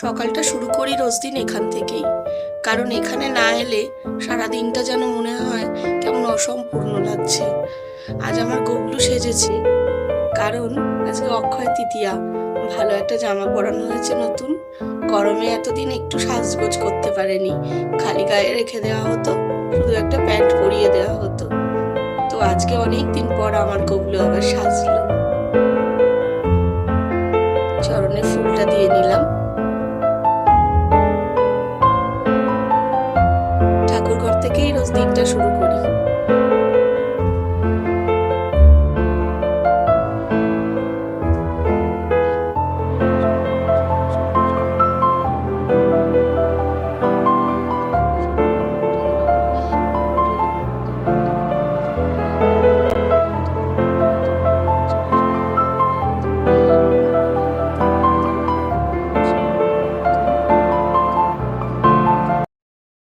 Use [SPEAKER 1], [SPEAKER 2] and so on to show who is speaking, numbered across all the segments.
[SPEAKER 1] সকালটা শুরু করি রোজ দিন এখান থেকেই। কারণ এখানে না এলে সারা দিনটা যেন মনে হয় কেমন অসম্পূর্ণ লাগছে। আজ আমার গবলু সেজেছে, কারণ আজকে অক্ষয় তৃতীয়া। ভালো একটা জামা পরানো হয়েছে নতুন। গরমে এতদিন একটু সাজগোজ করতে পারেনি, খালি গায়ে রেখে দেওয়া হতো, শুধু একটা প্যান্ট পরিয়ে দেওয়া হতো। তো আজকে অনেক দিন পর আমার গবলু আবার সাজলো। চরণে ফুলটা দিয়ে নিলাম। ঠাকুর ঘর থেকেই রোজ দিনটা শুরু করি।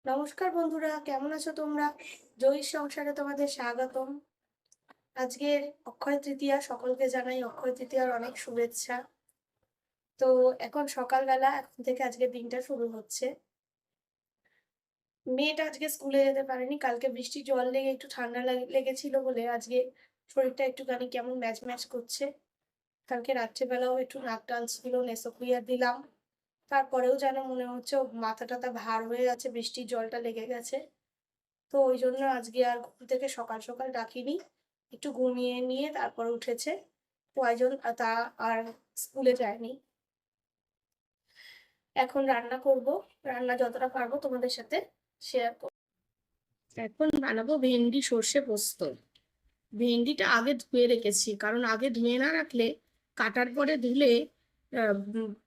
[SPEAKER 1] নমস্কার বন্ধুরা, কেমন আছো তোমরা? জয়ীর সংসারে তোমাদের স্বাগতম। আজকের অক্ষয় তৃতীয়া, সকলকে জানাই অক্ষয় তৃতীয়ার অনেক শুভেচ্ছা। তো এখন সকালবেলা, এখন থেকে আজকের দিনটা শুরু হচ্ছে। মেয়েটা আজকে স্কুলে যেতে পারেনি, কালকে বৃষ্টি জল লেগে একটু ঠান্ডা লেগেছিল বলে আজকে শরীরটা একটুখানি কেমন ম্যাচ ম্যাচ করছে। কালকে রাত্রেবেলাও একটু নাক টানছিল, নেসোক্লিয়ার দিলাম, তারপরেও যেন মনে হচ্ছে মাথা টাথা ভার হয়ে যাচ্ছে, বৃষ্টির জলটা লেগে গেছে। তো ওই জন্য আজকে আর ঘুম থেকে সকাল সকাল ডাকিনি, একটু ঘুমিয়ে নিয়ে তারপর উঠেছে। তো একজন তা আর স্কুলে যায়নি। এখন রান্না করব, রান্না যতটা পারবো তোমাদের সাথে শেয়ার করব। এখন বানাবো ভেন্ডি সর্ষে পোস্ত। ভেন্ডিটা আগে ধুয়ে রেখেছি, কারণ আগে ধুয়ে না রাখলে কাটার পরে ধুলে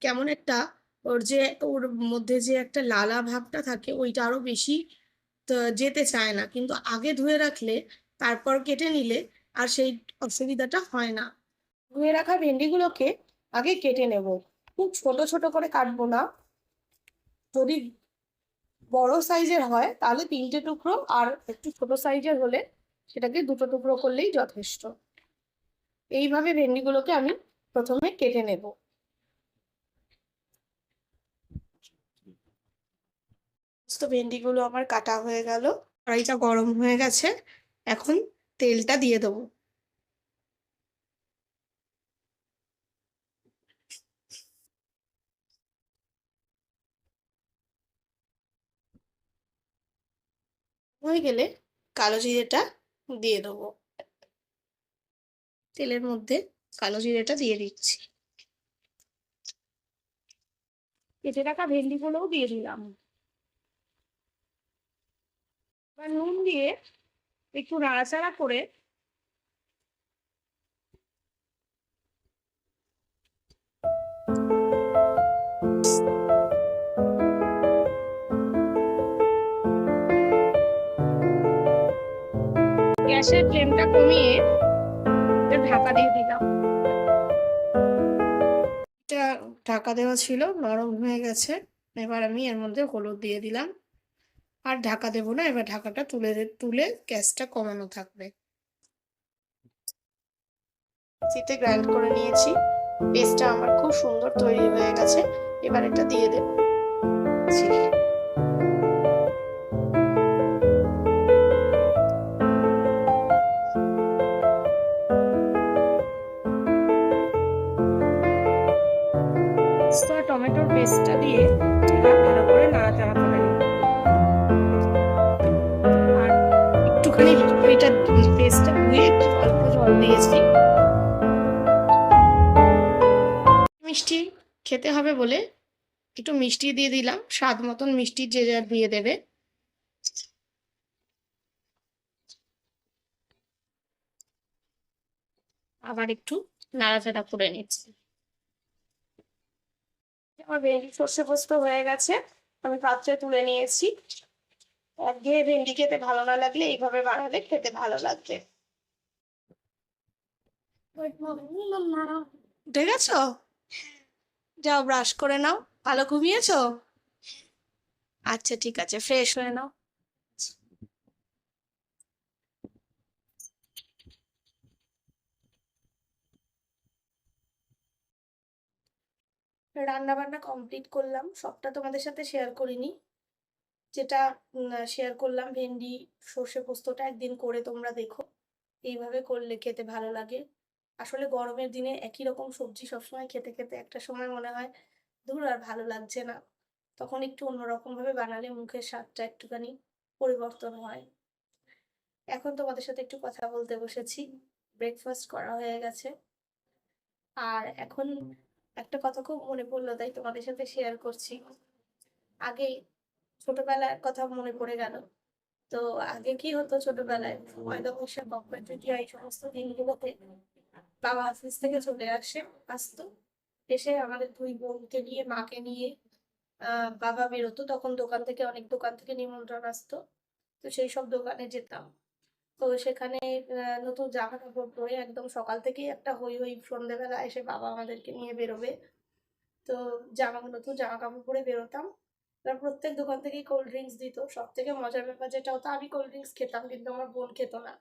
[SPEAKER 1] কেমন একটা ওর যে ওর মধ্যে যে একটা লালা ভাবটা থাকে ওইটা আরো বেশি তো যেতে চায় না, কিন্তু আগে ধুয়ে রাখলে তারপর কেটে নিলে আর সেই অসুবিধাটা হয় না। ধুয়ে রাখা ভেন্ডিগুলোকে আগে কেটে নেব। খুব ছোট ছোট করে কাটবো না, যদি বড় সাইজের হয় তাহলে 3টে টুকরো, আর একটু ছোট সাইজের হলে সেটাকে 2টো টুকরো করলেই যথেষ্ট। এইভাবে ভেন্ডিগুলোকে আমি প্রথমে কেটে নেব। তো ভেন্ডিগুলো আমার কাটা হয়ে গেল, কড়াইটা গরম হয়ে গেছে, এখন তেলটা দিয়ে দেবো। হয়ে গেলে কালো জিরেটা দিয়ে দেবো। তেলের মধ্যে কালো জিরেটা দিয়ে দিচ্ছি, কেটে রাখা ভেন্ডিগুলোও দিয়ে দিলাম। এবার নুন দিয়ে একটু নাড়াচাড়া করে গ্যাসের ফ্লেমটা কমিয়ে ঢাকা দিয়ে দিলাম। এটা ঢাকা দেওয়া ছিল, নরম হয়ে গেছে। এবার আমি এর মধ্যে হলুদ দিয়ে দিলাম, আর ঢাকা দেবো না। এবার ঢাকাটা তুলে তুলে গ্যাসটা কমানো থাকবে। মিক্সিতে গ্রাইন্ড করে নিয়েছি, পেস্টটা আমার খুব সুন্দর তৈরি হয়ে গেছে। এবার এটা দিয়ে দেব। টমেটোর পেস্টটা দিয়ে এটা ভালো করে নাড়াচাড়া করে নিই। আর একটুখানি এটা পেস্টটা ধুয়ে একটু অল্প জল দিয়েছি। মিষ্টি খেতে হবে বলে একটু মিষ্টি দিয়ে দিলাম, স্বাদ মতন মিষ্টি যে যা দিয়ে দেবে। আবার একটু নাড়াচাড়া করে নিচ্ছি। আমার ভেন্ডি সর্ষে পোস্ত হয়ে গেছে, আমি পাত্রে তুলে নিয়েছি। একঘেয়ে ভেন্ডি খেতে ভালো না লাগলে এইভাবে বানালে খেতে ভালো লাগবে। উঠে গেছো? যাও ব্রাশ করে নাও। ভালো ঘুমিয়েছো? আচ্ছা ঠিক আছে, ফ্রেশ হয়ে নাও। রান্না বান্না কমপ্লিট করলাম, সবটা তোমাদের সাথে শেয়ার করিনি। যেটা শেয়ার করলাম ভেন্ডি সর্ষে পোস্তটা একদিন করে তোমরা দেখো, এইভাবে করলে খেতে ভালো লাগে। আসলে গরমের দিনে একই রকম সবজি সবসময় খেতে খেতে একটা সময় মনে হয় ধুর আর ভালো লাগছে না, তখন একটু অন্যরকম ভাবে বানালে মুখের স্বাদটা একটুখানি পরিবর্তন হয়। এখন তোমাদের সাথে একটু কথা বলতে বসেছি, ব্রেকফাস্ট করা হয়ে গেছে। আর এখন একটা কথা খুব মনে পড়লো, তাই তোমাদের সাথে শেয়ার করছি। আগে ছোটবেলার কথা মনে পড়ে গেল। তো আগে কি হতো, ছোটবেলায় পয়লা বৈশাখ, অক্ষয় তৃতীয়া এই সমস্ত দিনগুলোতে বাবা অফিস থেকে চলে আসতো, এসে আমাদের দুই বোনকে নিয়ে, মাকে নিয়ে বাবা বেরোতো, তখন দোকান থেকে, অনেক দোকান থেকে নিমন্ত্রণ আসতো। তো সেই সব দোকানে যেতাম। তো সেখানে নতুন জামা কাপড় পরে একদম সকাল থেকেই একটা হই হই, সন্ধ্যেবেলা এসে বাবা আমাদেরকে নিয়ে বেরোবে। তো নতুন জামা কাপড় পরে বেরোতাম। এবার প্রত্যেক দোকান থেকেই কোল্ড ড্রিঙ্কস দিত। সব থেকে মজার ব্যাপার যেটা হতো, আমি কোল্ড ড্রিঙ্কস খেতাম কিন্তু আমার বোন খেত না।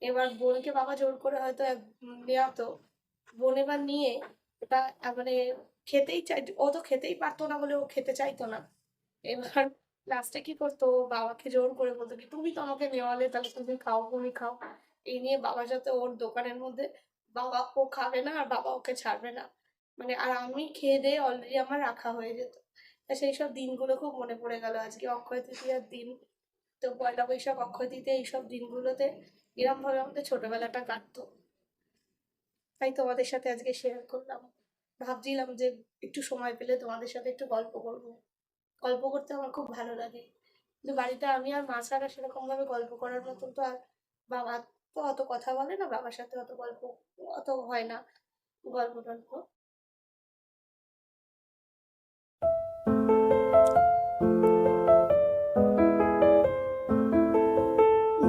[SPEAKER 1] এবার বোনকে বাবা জোর করে হয়তো নেওয়াতো, বোন এবার নিয়ে ওটা মানে খেতেই ও তো খেতেই পারতো না বলে ও খেতে চাইতো না। এবার লাস্টে কি করতো, বাবাকে জোর করে বলতো কি তুমি তো আমাকে নেওয়ালে, তাহলে তুমি খাও, তুমি খাও। এই নিয়ে বাবার সাথে ওর দোকানের মধ্যে, বাবা ও খাবে না আর বাবা ওকে ছাড়বে না, মানে আর আমি খেয়ে দিয়ে অলরেডি আমার রাখা হয়ে যেত। তা সেই সব দিনগুলো খুব মনে পড়ে গেল আজকে অক্ষয় তৃতীয়ার দিন। তো পয়লা বৈশাখ, অক্ষয় তৃতীয়া এইসব দিনগুলোতে এরকম ভাবে আমাদের ছোটবেলাটা কাটতো, তাই তোমাদের সাথে আজকে শেয়ার করলাম। ভাবছিলাম যে একটু সময় পেলে তোমাদের সাথে একটু গল্প করবো, গল্প করতে আমার খুব ভালো লাগে। কিন্তু বাড়িতে আমি আর মা ছাড়া সেরকম ভাবে গল্প করার মতন তো আর, বাবা তো অত কথা বলে না, বাবার সাথে অত গল্প অত হয় না, গল্প টল্প।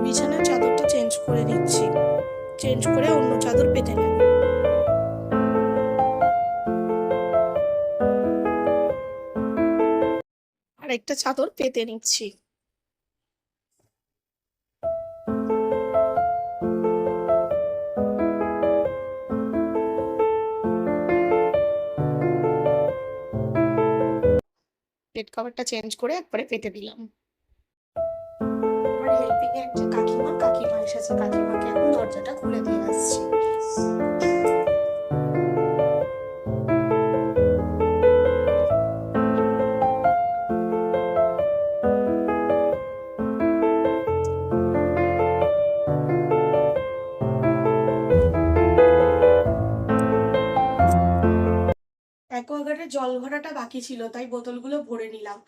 [SPEAKER 1] বিছানার চাদরটা চেঞ্জ করে দিচ্ছি, চেঞ্জ করে অন্য চাদর পেতে নেব। আর একটা চাদর পেতে নিচ্ছি। বেড কভারটা চেঞ্জ করে একবারে পেতে দিলাম। আমার হেল্পিং এ একটা কাকিমা এসেছে, কাকিমাকে এখন দরজাটা খুলে দিয়ে আসছি। অ্যাকোয়াগার্ডের জল ভরাটা বাকি ছিল, তাই বোতলগুলো ভরে নিলাম।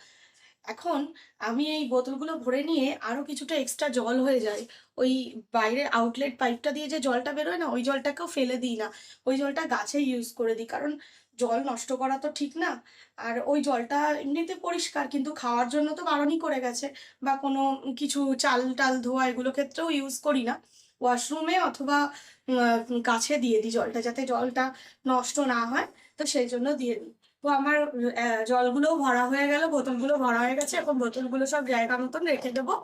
[SPEAKER 1] এখন আমি এই বোতলগুলো ভরে নিয়ে আরো কিছুটা এক্সট্রা জল হয়ে যায়, ওই বাইরের আউটলেট পাইপটা দিয়ে যে জলটা বেরোয় না, ওই জলটাকেও ফেলে দিই না, ওই জলটা গাছে ইউজ করে দিই, কারণ জল নষ্ট করা তো ঠিক না। আর ওই জলটা এমনিতে পরিষ্কার, কিন্তু খাওয়ার জন্য তো বারণই করে গেছে, বা কোনো কিছু চাল টাল ধোয়া এগুলো ক্ষেত্রেও ইউজ করি না। ওয়াশরুমে অথবা গাছে দিয়ে দিই জলটা, যাতে জলটা নষ্ট না হয়, তো সেই জন্য দিয়ে দিই। তো আমার জলগুলোও ভরা হয়ে গেল, বোতলগুলো ভরা হয়ে গেছে, এখন বোতলগুলো সব জায়গা মতন রেখে দেবো,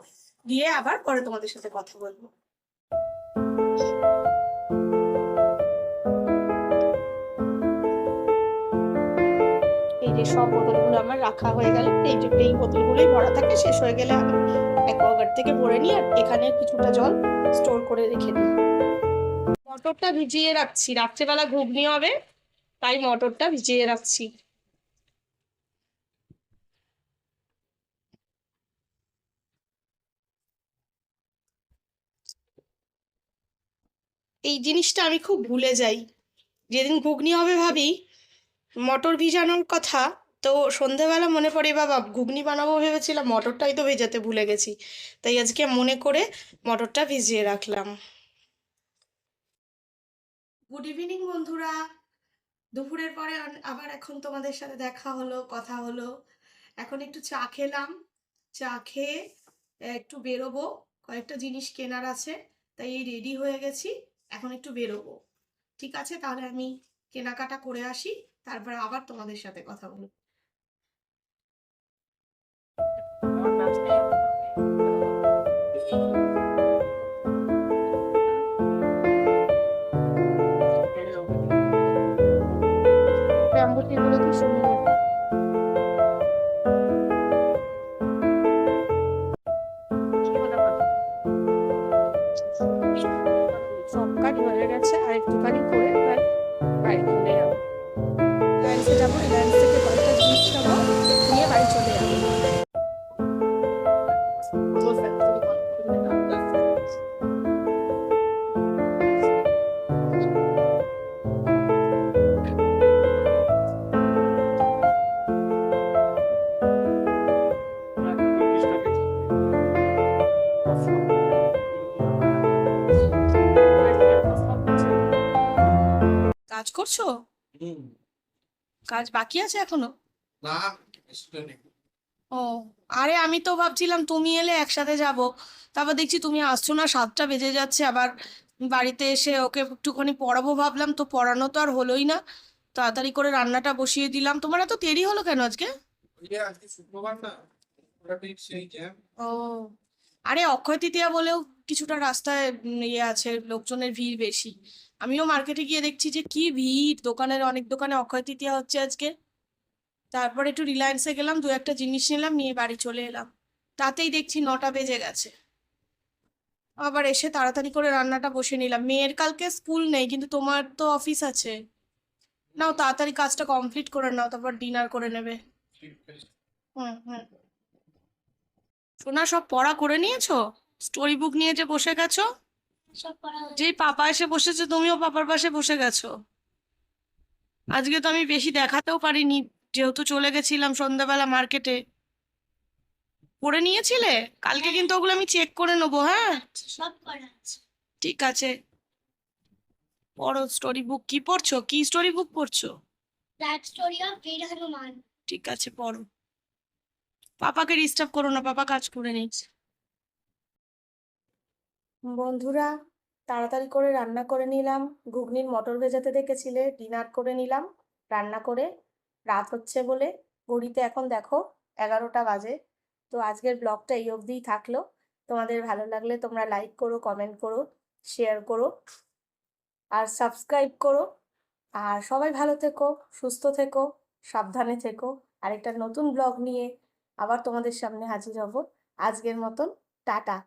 [SPEAKER 1] দিয়ে আবার পরে তোমাদের সাথে কথা বলবো। এই যে সব বোতলগুলো আমার রাখা হয়ে গেল, এই বোতলগুলোই ভরা থাকে, শেষ হয়ে গেলে আমি অ্যাকোয়াগার্ড থেকে ভরে নিই আর এখানে কিছুটা জল স্টোর করে রেখে দিই। মটরটা ভিজিয়ে রাখছি, রাত্রেবেলা ঘুগনি হবে, তাই মটরটা ভিজিয়ে রাখছি। এই জিনিসটা আমি খুব ভুলে যাই, যেদিন ঘুগনি হবে ভাবি মটর ভিজানোর কথা, তো সন্ধেবেলা মনে পড়ে বাবা ঘুগনি বানাবো ভেবেছিলাম, মটরটাই তো ভেজাতে ভুলে গেছি, তাই আজকে মনে করে মটরটা ভিজিয়ে রাখলাম। গুড ইভিনিং বন্ধুরা, দুপুরের পরে আবার এখন তোমাদের সাথে দেখা হলো, কথা হলো। এখন একটু চা খেলাম, চা খেয়ে একটু বেরোবো, কয়েকটা জিনিস কেনার আছে, তাই এই রেডি হয়ে গেছি, এখন একটু বেরোবো। ঠিক আছে, তাহলে আমি কেনাকাটা করে আসি, তারপর আবার তোমাদের সাথে কথা বলবো। ব্যাম্বু এগুলো কি সুন্দর। কি হলো বলো? সব কাজ হয়ে গেছে, আর একটুখানি করে এবার বাড়ি চলে যাবো। রিলায়েন্সে যাবো, রিলায়েন্স থেকে কয়েকটা জিনিস নেবো, নিয়ে বাড়ি চলে যাবো। কাজ করছো? কাজ বাকি আছে এখনো?
[SPEAKER 2] না, কিছুটা নেই।
[SPEAKER 1] ও, আরে আমি তো ভাবছিলাম তুমি এলে একসাথে যাব, তারপর দেখছি তুমি আসছো না, 7টা বেজে যাচ্ছে। আবার বাড়িতে এসে ওকে একটুখানি পড়াবো ভাবলাম, তো পড়ানো তো আর হলোই না। তাড়াতাড়ি করে রান্নাটা বসিয়ে দিলাম। তোমার এত দেরি হলো কেন আজকে?
[SPEAKER 2] ওই যে আজকে শুক্রবার না, ওটা ঠিক সেই জ্যাম।
[SPEAKER 1] ও, আরে অক্ষয় তৃতীয়া বলেও কিছুটা রাস্তায় ইয়ে আছে, লোকজনের ভিড় বেশি। আমিও মার্কেটে গিয়ে দেখছি যে কি ভিড়, দোকানের অনেক দোকানে অক্ষয় তৃতীয়া হচ্ছে আজকে। তারপর একটু রিলায়েন্সে গেলাম, দু একটা জিনিস নিলাম, নিয়ে বাড়ি চলে এলাম। তাতেই দেখছি 9টা বেজে গেছে। আবার এসে তাড়াতাড়ি করে রান্নাটা বসে নিলাম। মেয়ের কালকে স্কুল নেই, কিন্তু তোমার তো অফিস আছে। নাও তাড়াতাড়ি কাজটা কমপ্লিট করে নাও, তারপর ডিনার করে নেবে।
[SPEAKER 2] ঠিক আছে।
[SPEAKER 1] হুম হুম। সোনা, সব পড়া করে নিয়েছো? স্টোরি বুক নিয়ে যে বসে গেছো,
[SPEAKER 3] সব পড়া হয়ে
[SPEAKER 1] যেই পাপা এসে বসেছে তুমিও পাপার পাশে বসে গেছো। আজকে তো আমি বেশি দেখাতেও পারিনি, যেহেতু চলে গেছিলাম সন্ধ্যাবেলা মার্কেটে। পড়ে নিয়েছিলে? কালকে কিন্তু ওগুলো আমি চেক করে নেবো, হ্যাঁ?
[SPEAKER 3] গেছে, সব পড়া আছে।
[SPEAKER 1] ঠিক আছে, পড়ো স্টোরি বুক। কি পড়ছো, কি স্টোরি বুক পড়ছো?
[SPEAKER 3] দ্যাট স্টোরি অফ বীর হনুমান।
[SPEAKER 1] ঠিক আছে, পড়ো। পাপাকে ডিস্টার্ব করো না, পাপা কাজ করে নিচ্ছে। বন্ধুরা, তাড়াতাড়ি করে রান্না করে নিলাম। ঘুগনির মটর ভেজাতে দেখেছিলে, ডিনার করে নিলাম রান্না করে। রাত হচ্ছে বলে, ঘড়িতে এখন দেখো 11টা বাজে। তো আজকের ব্লগটা এই অবধিই থাকলো। তোমাদের ভালো লাগলে তোমরা লাইক করো, কমেন্ট করো, শেয়ার করো, আর সাবস্ক্রাইব করো। আর সবাই ভালো থেকো, সুস্থ থেকো, সাবধানে থেকো। আরেকটা নতুন ব্লগ নিয়ে আবার তোমাদের সামনে হাজির হব। আজকের মতন টাটা।